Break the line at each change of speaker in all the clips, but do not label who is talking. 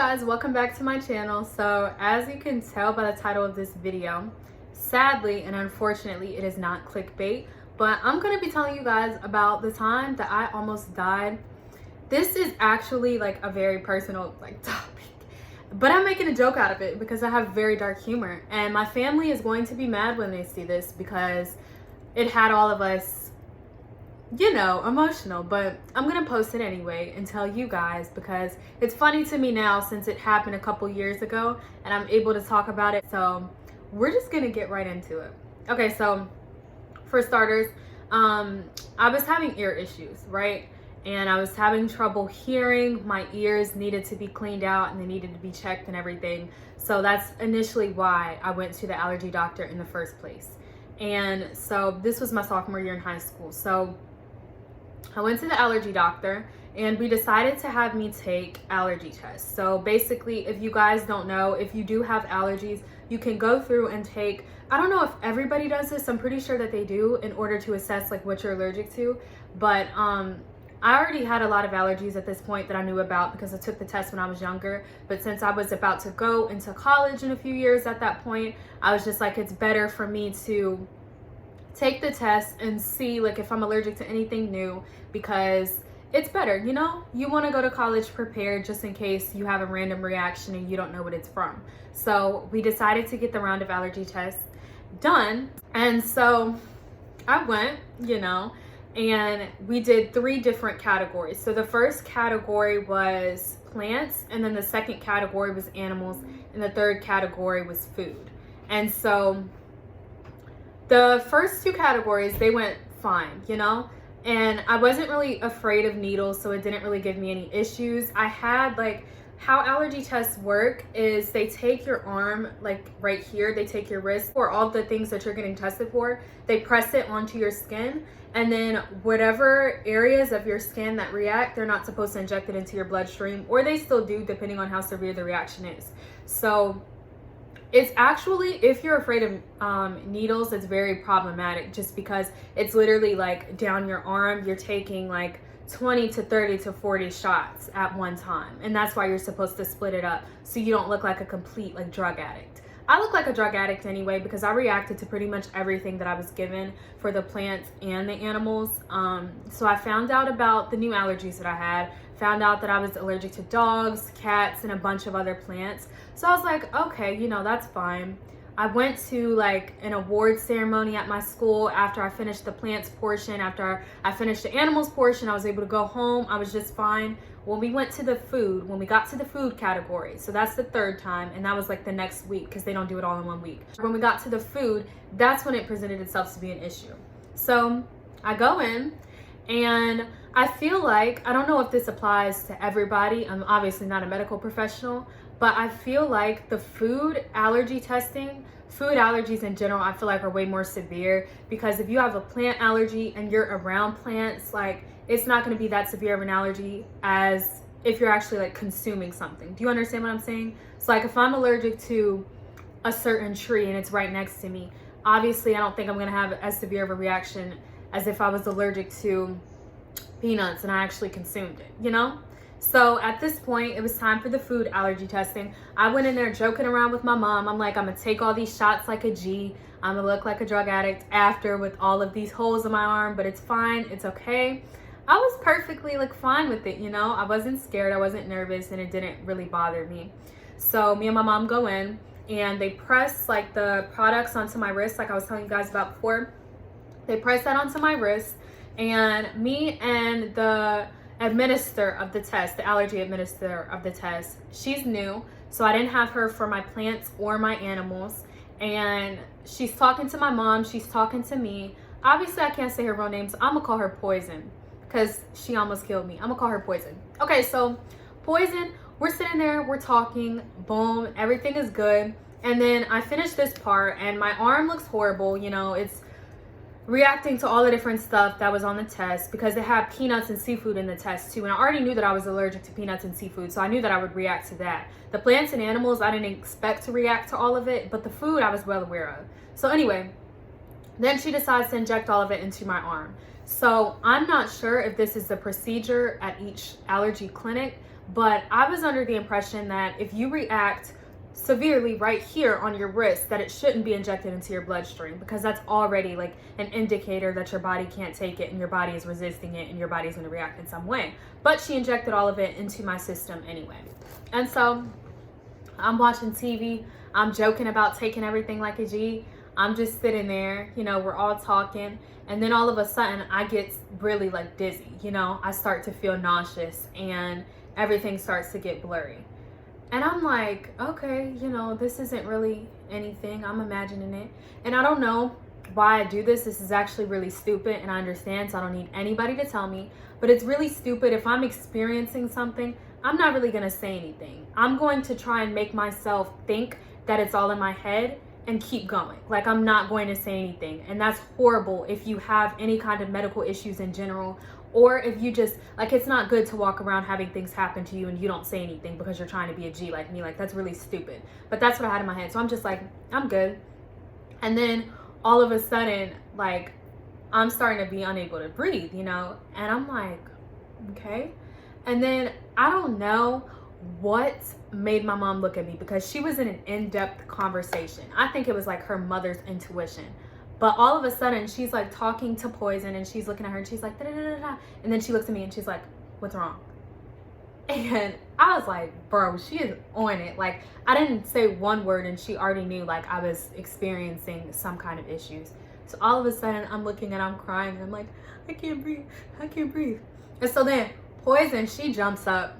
guys, welcome back to my channel. So as you can tell by the title of this video, sadly and unfortunately it is not clickbait, but I'm going to be telling you guys about the time that I almost died. This is actually like a very personal topic, but I'm making a joke out of it because I have very dark humor, and my family is going to be mad when they see this because it had all of us, you know, emotional. But I'm gonna post it anyway and tell you guys because it's funny to me now since it happened a couple years ago and I'm able to talk about it. So we're just gonna get right into it. Okay, so for starters, I was having ear issues, right? And I was having trouble hearing. My ears needed to be cleaned out and they needed to be checked and everything. So that's initially why I went to the allergy doctor in the first place. And so this was my sophomore year in high school. So I went to the allergy doctor and we decided to have me take allergy tests. So basically, if you guys don't know, if you do have allergies, you can go through and take, I don't know if everybody does this, I'm pretty sure that they do, in order to assess like what you're allergic to. But I already had a lot of allergies at this point that I knew about because I took the test when I was younger. But since I was about to go into college in a few years at that point, I was just like, it's better for me to take the test and see like if I'm allergic to anything new, because it's better, you know? You want to go to college prepared just in case you have a random reaction and you don't know what it's from. So we decided to get the round of allergy tests done. And so I went, you know, and we did 3 different categories. So the first category was plants, and then the second category was animals, and the third category was food. And so the first 2 categories, they went fine, you know? And I wasn't really afraid of needles, so it didn't really give me any issues. I had like, how allergy tests work is they take your arm, like right here, they take your wrist, for all the things that you're getting tested for, they press it onto your skin, and then whatever areas of your skin that react, they're not supposed to inject it into your bloodstream, or they still do depending on how severe the reaction is. So it's actually, if you're afraid of needles, it's very problematic just because it's literally like down your arm, you're taking like 20 to 30 to 40 shots at one time. And that's why you're supposed to split it up so you don't look like a complete like drug addict. I look like a drug addict anyway because I reacted to pretty much everything that I was given for the plants and the animals. So I found out about the new allergies that I had, found out that I was allergic to dogs, cats, and a bunch of other plants. So I was like, okay, you know, that's fine. I went to like an award ceremony at my school after I finished the plants portion. After I finished the animals portion, I was able to go home. I was just fine. When we went to the food, when we got to the food category, so that's the 3rd time, and that was like the next week because they don't do it all in one week. When we got to the food, that's when it presented itself to be an issue. So I go in, and I feel like, I don't know if this applies to everybody, I'm obviously not a medical professional, but I feel like the food allergy testing, food allergies in general, I feel like are way more severe, because if you have a plant allergy and you're around plants, like it's not going to be that severe of an allergy as if you're actually like consuming something. Do you understand what I'm saying? So like if I'm allergic to a certain tree and it's right next to me, obviously I don't think I'm going to have as severe of a reaction as if I was allergic to peanuts and I actually consumed it, you know? So at this point, it was time for the food allergy testing. I went in there joking around with my mom. I'm like, I'm gonna take all these shots like a G. I'm gonna look like a drug addict after with all of these holes in my arm, but it's fine, it's okay. I was perfectly like fine with it, you know? I wasn't scared, I wasn't nervous, and it didn't really bother me. So me and my mom go in and they press like the products onto my wrist, like I was telling you guys about before. They press that onto my wrist, and me and the administrator of the test, the allergy administrator of the test, she's new, so I didn't have her for my plants or my animals, and she's talking to my mom, she's talking to me. Obviously I can't say her real name, so I'm gonna call her Poison because she almost killed me. I'm gonna call her Poison. Okay, so Poison, we're sitting there, we're talking, boom, everything is good, and then I finish this part and my arm looks horrible, you know, it's reacting to all the different stuff that was on the test because they had peanuts and seafood in the test too, and I already knew that I was allergic to peanuts and seafood, so I knew that I would react to that. The plants and animals, I didn't expect to react to all of it, but the food I was well aware of. So anyway, then she decides to inject all of it into my arm. So I'm not sure if this is the procedure at each allergy clinic, But I was under the impression that if you react severely right here on your wrist, that it shouldn't be injected into your bloodstream, because that's already like an indicator that your body can't take it and your body is resisting it and your body's going to react in some way. But she injected all of it into my system anyway. And so I'm watching TV, I'm joking about taking everything like a G. I'm just sitting there, you know, we're all talking, and then all of a sudden I get really like dizzy, you know, I start to feel nauseous and everything starts to get blurry. And I'm like, okay, you know, this isn't really anything, I'm imagining it. And I don't know why I do this. This is actually really stupid, and I understand, so I don't need anybody to tell me, but it's really stupid. If I'm experiencing something, I'm not really gonna say anything. I'm going to try and make myself think that it's all in my head and keep going. Like, I'm not going to say anything. And that's horrible if you have any kind of medical issues in general, or if you just, like, it's not good to walk around having things happen to you and you don't say anything because you're trying to be a G like me. Like, that's really stupid. But that's what I had in my head. So I'm just like, I'm good. And then all of a sudden, like, I'm starting to be unable to breathe, you know? And I'm like, okay. And then I don't know what made my mom look at me, because she was in an in-depth conversation. I think it was like her mother's intuition. But all of a sudden, she's like talking to Poison, and she's looking at her and she's like, da, da, da, da. And then she looks at me and she's like, what's wrong? And I was like, bro, she is on it. Like, I didn't say one word and she already knew like I was experiencing some kind of issues. So all of a sudden I'm looking and I'm crying and I'm like, I can't breathe, I can't breathe. And so then Poison, she jumps up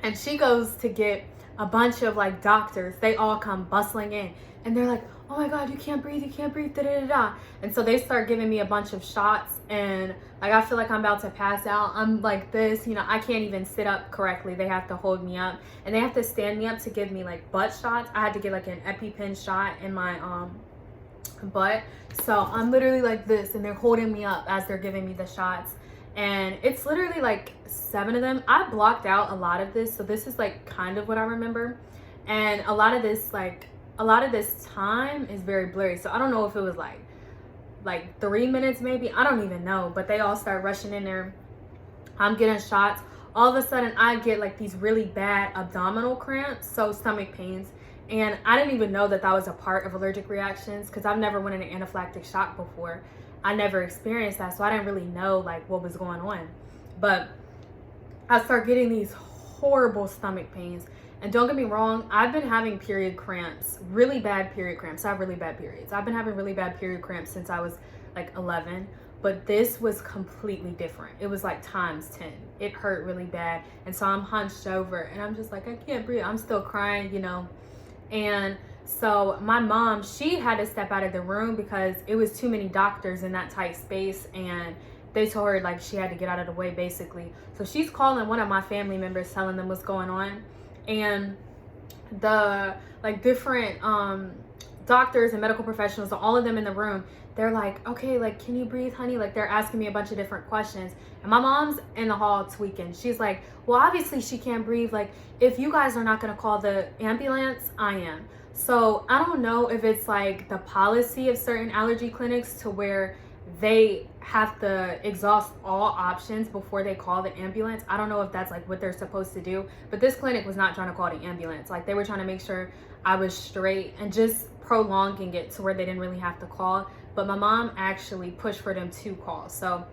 and she goes to get a bunch of like doctors. They all come bustling in and they're like, oh my God, you can't breathe, da da da da. And so they start giving me a bunch of shots, and like I feel like I'm about to pass out. I'm like this, you know, I can't even sit up correctly. They have to hold me up and they have to stand me up to give me like butt shots. I had to get like an Epipen shot in my butt. So I'm literally like this and they're holding me up as they're giving me the shots. And it's literally like 7 of them. I blocked out a lot of this, so this is like kind of what I remember. And a lot of this time is very blurry. So I don't know if it was like 3 minutes maybe. I don't even know. But they all start rushing in there. I'm getting shots. All of a sudden I get like these really bad abdominal cramps, so stomach pains. And I didn't even know that that was a part of allergic reactions, because I've never went in an anaphylactic shock before. I never experienced that, so I didn't really know like what was going on. But I start getting these horrible stomach pains. And don't get me wrong, I've been having period cramps, really bad period cramps. I have really bad periods. I've been having really bad period cramps since I was like 11, but this was completely different. It was like times 10. It hurt really bad. And so I'm hunched over and I'm just like, I can't breathe. I'm still crying, you know. And so my mom, she had to step out of the room because it was too many doctors in that tight space, and they told her like she had to get out of the way basically. So she's calling one of my family members, telling them what's going on. And the like different doctors and medical professionals, all of them in the room, they're like, okay, like, can you breathe, honey? Like, they're asking me a bunch of different questions. And my mom's in the hall tweaking. She's like, well, obviously she can't breathe. Like, if you guys are not going to call the ambulance, I am. So I don't know if it's like the policy of certain allergy clinics to where they have to exhaust all options before they call the ambulance. I don't know if that's like what they're supposed to do, but this clinic was not trying to call the ambulance. Like, they were trying to make sure I was straight and just prolonging it to where they didn't really have to call. But my mom actually pushed for them to call. So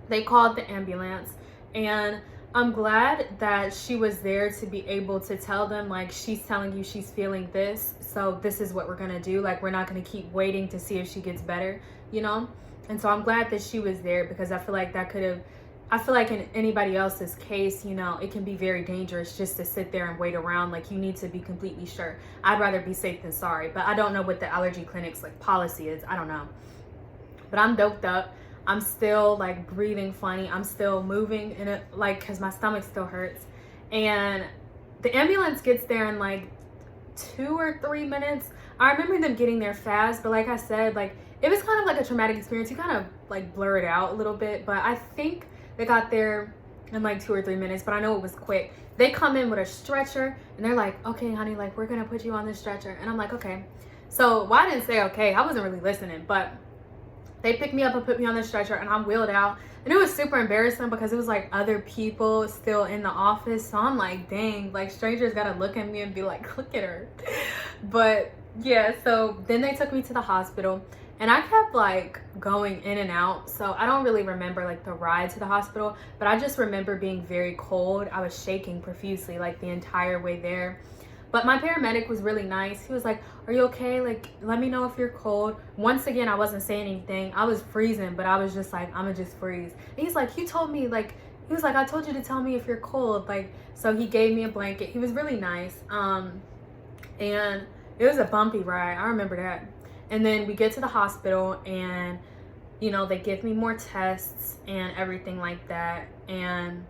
they called the ambulance, and I'm glad that she was there to be able to tell them, like, she's telling you she's feeling this, so this is what we're gonna do. Like, we're not gonna keep waiting to see if she gets better, you know? And so I'm glad that she was there, because I feel like that could have, I feel like in anybody else's case, you know, it can be very dangerous just to sit there and wait around. Like, you need to be completely sure. I'd rather be safe than sorry, but I don't know what the allergy clinic's like policy is. I don't know. But I'm doped up. I'm still like breathing funny. I'm still moving in it, like, cause my stomach still hurts. And the ambulance gets there in like 2 or 3 minutes. I remember them getting there fast, but like I said, like, it was kind of like a traumatic experience. You kind of like blur it out a little bit, but I think they got there in like 2 or 3 minutes, but I know it was quick. They come in with a stretcher and they're like, okay, honey, like, we're gonna put you on this stretcher. And I'm like, okay. So, well, I didn't say okay, I wasn't really listening, but they picked me up and put me on the stretcher, and I'm wheeled out. And it was super embarrassing because it was like other people still in the office. So I'm like, dang, like strangers gotta look at me and be like, look at her. But yeah, so then they took me to the hospital and I kept like going in and out. So I don't really remember like the ride to the hospital, but I just remember being very cold. I was shaking profusely like the entire way there. But my paramedic was really nice. He was like, are you okay? Like, let me know if you're cold. Once again, I wasn't saying anything. I was freezing, but I was just like, I'm gonna just freeze. And he's like, you told me, like, he was like, I told you to tell me if you're cold. Like, so he gave me a blanket. He was really nice. And it was a bumpy ride. I remember that. And then we get to the hospital and, you know, they give me more tests and everything like that. And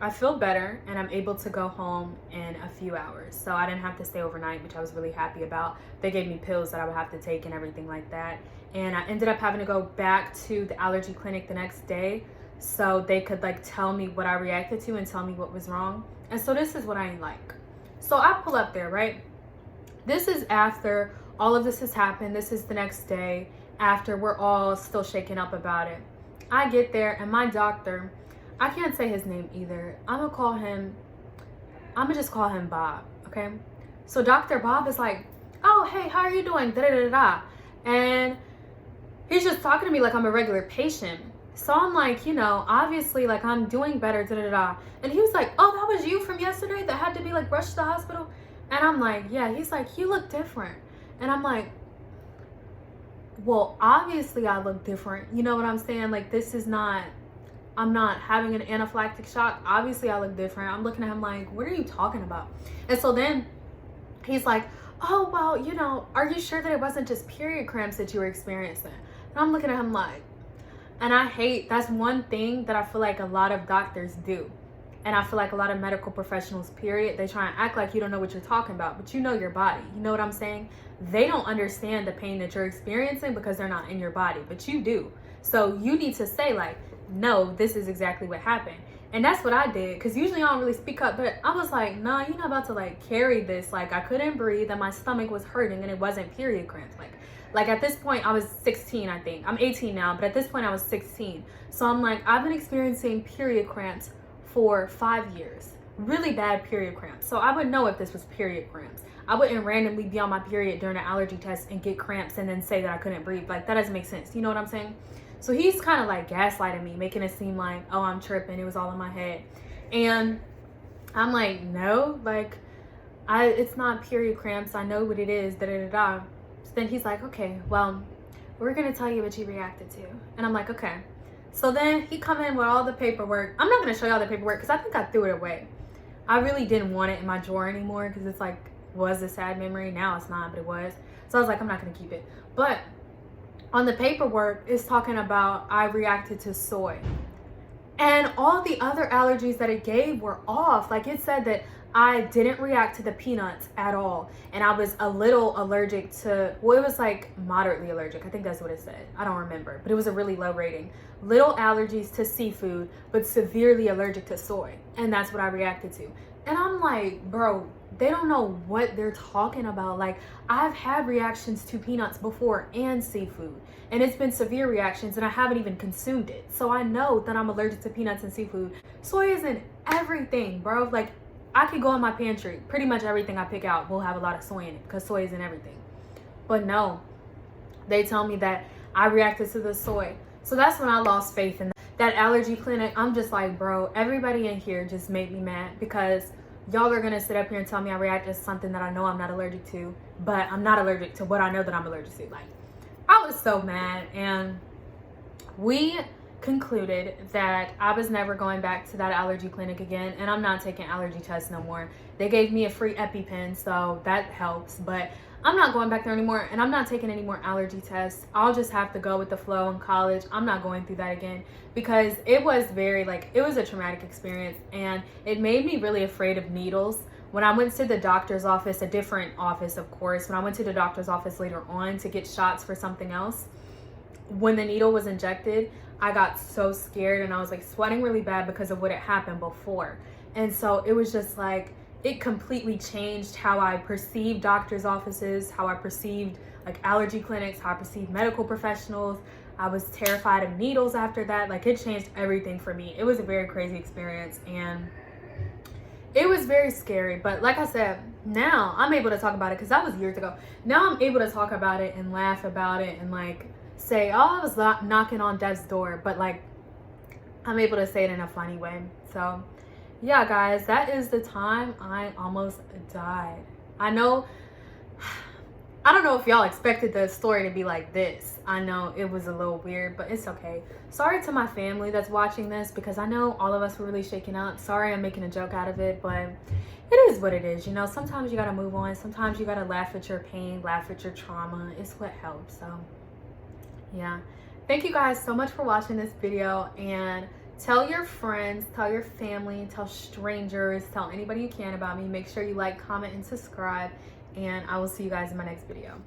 I feel better and I'm able to go home in a few hours. So I didn't have to stay overnight, which I was really happy about. They gave me pills that I would have to take and everything like that. And I ended up having to go back to the allergy clinic the next day so they could like tell me what I reacted to and tell me what was wrong. And so this is what I ain't like. So I pull up there, right? This is after all of this has happened. This is the next day after we're all still shaken up about it. I get there and my doctor, I can't say his name either. I'm gonna just call him Bob, okay? So Dr. Bob is like, oh, hey, how are you doing? Da da da da. And he's just talking to me like I'm a regular patient. So I'm like, you know, obviously like I'm doing better, da da da. And he was like, oh, that was you from yesterday that had to be like rushed to the hospital? And I'm like, yeah. He's like, you look different. And I'm like, well, obviously I look different. You know what I'm saying? Like this is not, I'm not having an anaphylactic shock. Obviously I look different. I'm looking at him like, what are you talking about? And so then he's like, oh, well, you know, are you sure that it wasn't just period cramps that you were experiencing? And I'm looking at him like, and that's one thing that I feel like a lot of doctors do. And I feel like a lot of medical professionals, period, they try and act like you don't know what you're talking about, but you know your body. You know what I'm saying? They don't understand the pain that you're experiencing because they're not in your body, but you do. So you need to say like, no, this is exactly what happened. And that's what I did, because usually I don't really speak up, but I was like, nah, you're not about to like carry this. Like I couldn't breathe and my stomach was hurting and it wasn't period cramps. Like at this point I was 16, I think. I'm 18 now, but at this point I was 16. So I'm like, I've been experiencing period cramps for 5 years, really bad period cramps. So I would know if this was period cramps. I wouldn't randomly be on my period during an allergy test and get cramps and then say that I couldn't breathe. Like that doesn't make sense. You know what I'm saying? So he's kind of like gaslighting me, making it seem like, oh, I'm tripping. It was all in my head. And I'm like, no, like it's not period cramps. I know what it is, da da da da. So then he's like, okay, well, we're going to tell you what you reacted to. And I'm like, okay. So then he come in with all the paperwork. I'm not going to show y'all the paperwork because I think I threw it away. I really didn't want it in my drawer anymore because it's like, was a sad memory. Now it's not, but it was. So I was like, I'm not going to keep it. But on the paperwork, it's talking about I reacted to soy. And all the other allergies that it gave were off. Like it said that I didn't react to the peanuts at all. And I was a little allergic to, well, it was like moderately allergic. I think that's what it said. I don't remember, but it was a really low rating. Little allergies to seafood, but severely allergic to soy. And that's what I reacted to. And I'm like, bro, they don't know what they're talking about. Like I've had reactions to peanuts before and seafood, and it's been severe reactions and I haven't even consumed it. So I know that I'm allergic to peanuts and seafood. Soy is in everything, bro. Like I could go in my pantry. Pretty much everything I pick out will have a lot of soy in it because soy is in everything. But no, they tell me that I reacted to the soy. So that's when I lost faith in that allergy clinic. I'm just like, bro, everybody in here just made me mad because y'all are gonna sit up here and tell me I reacted to something that I know I'm not allergic to, but I'm not allergic to what I know that I'm allergic to. Like, I was so mad. And we concluded that I was never going back to that allergy clinic again, and I'm not taking allergy tests no more. They gave me a free Epipen, so that helps, but I'm not going back there anymore, and I'm not taking any more allergy tests. I'll just have to go with the flow in college. I'm not going through that again because it was very, like, it was a traumatic experience, and it made me really afraid of needles. When I went to the doctor's office, a different office, of course, when I went to the doctor's office later on to get shots for something else, when the needle was injected, I got so scared and I was like sweating really bad because of what had happened before. And so it was just like, it completely changed how I perceived doctor's offices, how I perceived like allergy clinics, how I perceived medical professionals. I was terrified of needles after that. Like, it changed everything for me. It was a very crazy experience, and it was very scary. But like I said, now I'm able to talk about it because that was years ago. Now I'm able to talk about it and laugh about it and like say, oh, I was knocking on death's door, but like I'm able to say it in a funny way. So yeah, guys, that is the time I almost died. I know, I don't know if y'all expected the story to be like this. I know it was a little weird, but it's okay. Sorry to my family that's watching this, because I know all of us were really shaken up. Sorry I'm making a joke out of it, but it is what it is. You know, sometimes you gotta move on. Sometimes you gotta laugh at your pain, laugh at your trauma. It's what helps. So yeah, thank you guys so much for watching this video, and tell your friends, tell your family, tell strangers, tell anybody you can about me. Make sure you like, comment, and subscribe, and I will see you guys in my next video.